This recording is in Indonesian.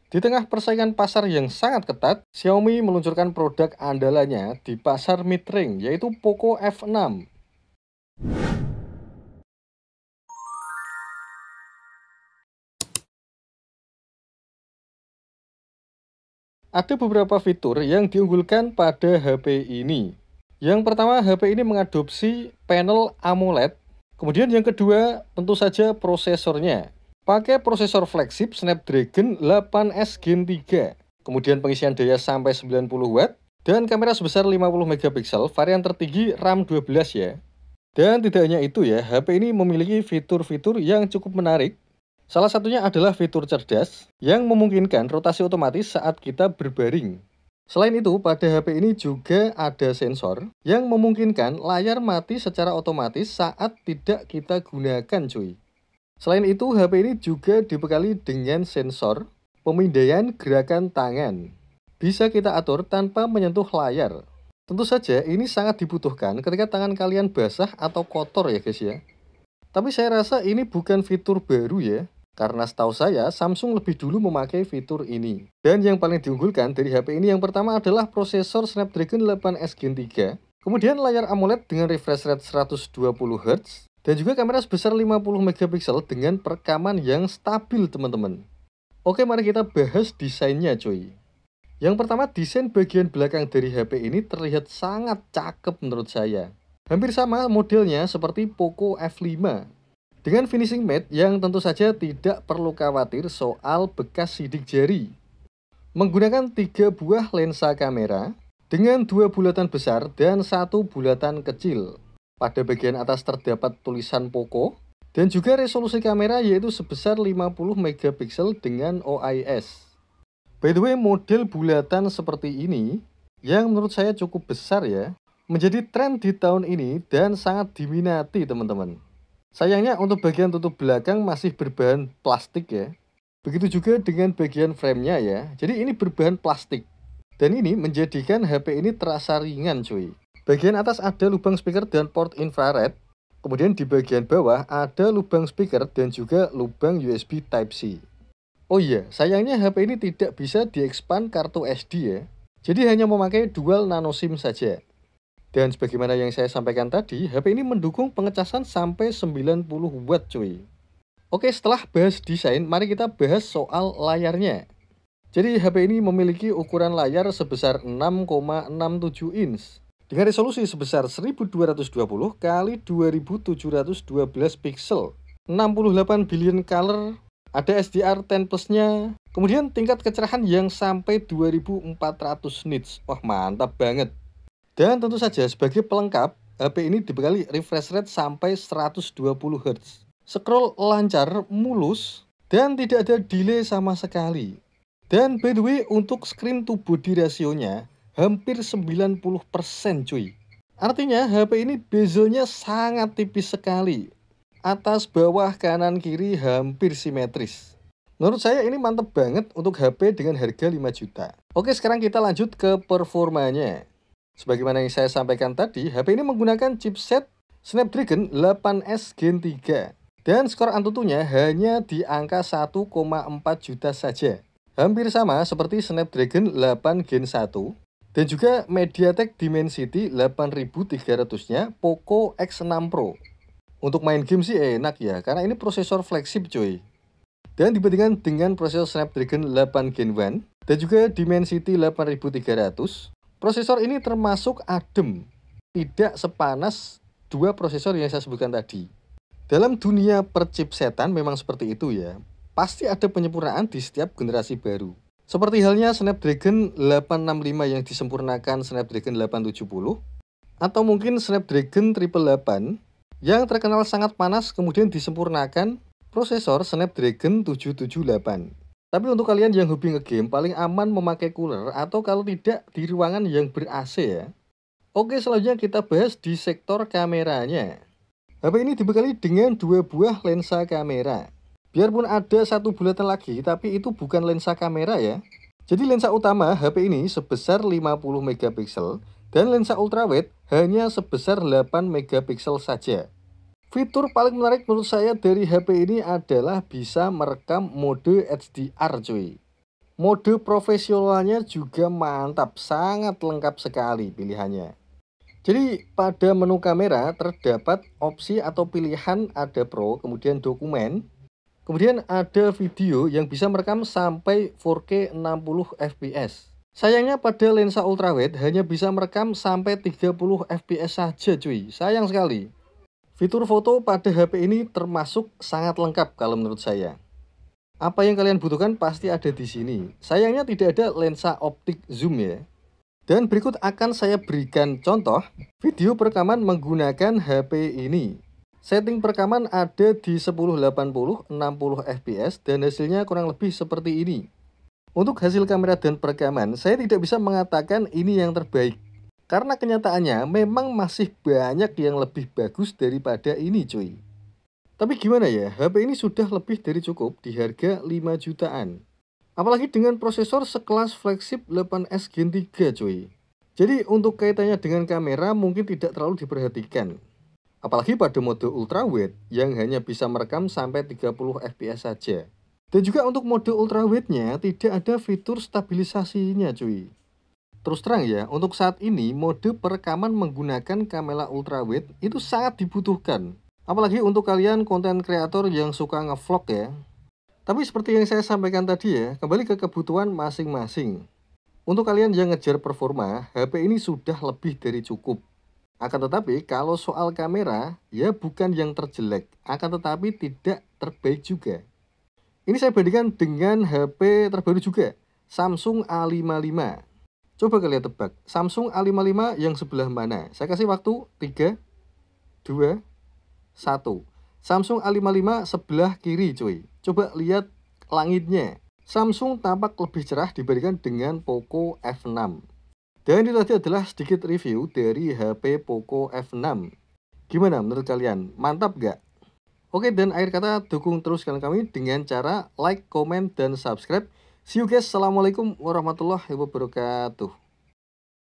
Di tengah persaingan pasar yang sangat ketat, Xiaomi meluncurkan produk andalannya di pasar mid-range yaitu Poco F6. Ada beberapa fitur yang diunggulkan pada HP ini. Yang pertama, HP ini mengadopsi panel AMOLED. Kemudian yang kedua, tentu saja prosesornya. Pakai prosesor flagship Snapdragon 8S Gen 3. Kemudian pengisian daya sampai 90 watt dan kamera sebesar 50 megapiksel, varian tertinggi RAM 12 ya. Dan tidak hanya itu ya, HP ini memiliki fitur-fitur yang cukup menarik. Salah satunya adalah fitur cerdas yang memungkinkan rotasi otomatis saat kita berbaring. Selain itu, pada HP ini juga ada sensor yang memungkinkan layar mati secara otomatis saat tidak kita gunakan cuy. Selain itu, HP ini juga dibekali dengan sensor pemindaian gerakan tangan. Bisa kita atur tanpa menyentuh layar. Tentu saja ini sangat dibutuhkan ketika tangan kalian basah atau kotor ya guys ya. Tapi saya rasa ini bukan fitur baru ya. Karena setahu saya, Samsung lebih dulu memakai fitur ini. Dan yang paling diunggulkan dari HP ini yang pertama adalah prosesor Snapdragon 8S Gen 3. Kemudian layar AMOLED dengan refresh rate 120 Hz. Dan juga kamera sebesar 50 megapiksel dengan perekaman yang stabil teman-teman. Oke, mari kita bahas desainnya cuy. Yang pertama, desain bagian belakang dari HP ini terlihat sangat cakep menurut saya. Hampir sama modelnya seperti Poco F5. Dengan finishing matte yang tentu saja tidak perlu khawatir soal bekas sidik jari. Menggunakan 3 buah lensa kamera dengan 2 bulatan besar dan 1 bulatan kecil. Pada bagian atas terdapat tulisan Poco dan juga resolusi kamera yaitu sebesar 50 megapiksel dengan OIS. By the way, model bulatan seperti ini yang menurut saya cukup besar ya, menjadi tren di tahun ini dan sangat diminati teman-teman. Sayangnya untuk bagian tutup belakang masih berbahan plastik ya. Begitu juga dengan bagian framenya ya. Jadi ini berbahan plastik. Dan ini menjadikan HP ini terasa ringan cuy. Bagian atas ada lubang speaker dan port infrared. Kemudian di bagian bawah ada lubang speaker dan juga lubang USB Type-C. Oh iya, sayangnya HP ini tidak bisa diekspand kartu SD ya. Jadi hanya memakai dual nano SIM saja. Dan sebagaimana yang saya sampaikan tadi, HP ini mendukung pengecasan sampai 90 watt cuy. Oke, setelah bahas desain, mari kita bahas soal layarnya. Jadi HP ini memiliki ukuran layar sebesar 6,67 inch dengan resolusi sebesar 1220 kali 2712 pixel, 68 billion color, ada SDR10 Plus-nya, kemudian tingkat kecerahan yang sampai 2400 nits. Wah, mantap banget. Dan tentu saja sebagai pelengkap, HP ini dibekali refresh rate sampai 120 Hz. Scroll lancar, mulus, dan tidak ada delay sama sekali. Dan by the way, untuk screen to body rasionya hampir 90% cuy. Artinya HP ini bezelnya sangat tipis sekali. Atas, bawah, kanan, kiri hampir simetris. Menurut saya ini mantep banget untuk HP dengan harga 5 juta. Oke, sekarang kita lanjut ke performanya. Sebagaimana yang saya sampaikan tadi, HP ini menggunakan chipset Snapdragon 8S Gen 3. Dan skor Antutunya hanya di angka 1,4 juta saja. Hampir sama seperti Snapdragon 8 Gen 1. Dan juga MediaTek Dimensity 8300-nya Poco X6 Pro. Untuk main game sih enak ya, karena ini prosesor flagship cuy. Dan dibandingkan dengan prosesor Snapdragon 8 Gen 1 dan juga Dimensity 8300, prosesor ini termasuk adem, tidak sepanas dua prosesor yang saya sebutkan tadi. Dalam dunia perchipsetan memang seperti itu ya. Pasti ada penyempurnaan di setiap generasi baru. Seperti halnya Snapdragon 865 yang disempurnakan Snapdragon 870, atau mungkin Snapdragon 888 yang terkenal sangat panas kemudian disempurnakan prosesor Snapdragon 778. Tapi untuk kalian yang hobi ngegame, paling aman memakai cooler atau kalau tidak di ruangan yang ber-AC ya. Oke, selanjutnya kita bahas di sektor kameranya. HP ini dibekali dengan 2 buah lensa kamera. Biarpun ada 1 bulatan lagi, tapi itu bukan lensa kamera ya. Jadi lensa utama HP ini sebesar 50 megapiksel dan lensa ultrawide hanya sebesar 8 megapiksel saja. Fitur paling menarik menurut saya dari HP ini adalah bisa merekam mode HDR cuy. Mode profesionalnya juga mantap, sangat lengkap sekali pilihannya. Jadi pada menu kamera terdapat opsi atau pilihan ada Pro, kemudian dokumen, kemudian ada video yang bisa merekam sampai 4K 60 fps. Sayangnya pada lensa ultrawide hanya bisa merekam sampai 30 fps saja cuy, sayang sekali. Fitur foto pada HP ini termasuk sangat lengkap kalau menurut saya. Apa yang kalian butuhkan pasti ada di sini. Sayangnya tidak ada lensa optik zoom ya. Dan berikut akan saya berikan contoh video perekaman menggunakan HP ini. Setting perekaman ada di 1080 60 fps dan hasilnya kurang lebih seperti ini. Untuk hasil kamera dan perekaman, saya tidak bisa mengatakan ini yang terbaik. Karena kenyataannya memang masih banyak yang lebih bagus daripada ini cuy. Tapi gimana ya, HP ini sudah lebih dari cukup di harga 5 jutaan. Apalagi dengan prosesor sekelas flagship 8S Gen 3 cuy. Jadi untuk kaitannya dengan kamera mungkin tidak terlalu diperhatikan. Apalagi pada mode ultrawide yang hanya bisa merekam sampai 30 fps saja. Dan juga untuk mode ultrawide-nya tidak ada fitur stabilisasinya cuy. Terus terang ya, untuk saat ini mode perekaman menggunakan kamera ultrawide itu sangat dibutuhkan. Apalagi untuk kalian konten kreator yang suka ngevlog ya. Tapi seperti yang saya sampaikan tadi ya, kembali ke kebutuhan masing-masing. Untuk kalian yang ngejar performa, HP ini sudah lebih dari cukup. Akan tetapi kalau soal kamera, ya bukan yang terjelek, akan tetapi tidak terbaik juga. Ini saya bandingkan dengan HP terbaru juga, Samsung A55. Coba kalian tebak, Samsung A55 yang sebelah mana? Saya kasih waktu 3, 2, 1. Samsung A55 sebelah kiri cuy. Coba lihat langitnya. Samsung tampak lebih cerah dibandingkan dengan Poco F6. Dan itu tadi adalah sedikit review dari HP Poco F6. Gimana menurut kalian? Mantap gak? Oke, dan akhir kata dukung terus channel kami dengan cara like, comment, dan subscribe. See you guys. Assalamualaikum warahmatullahi wabarakatuh.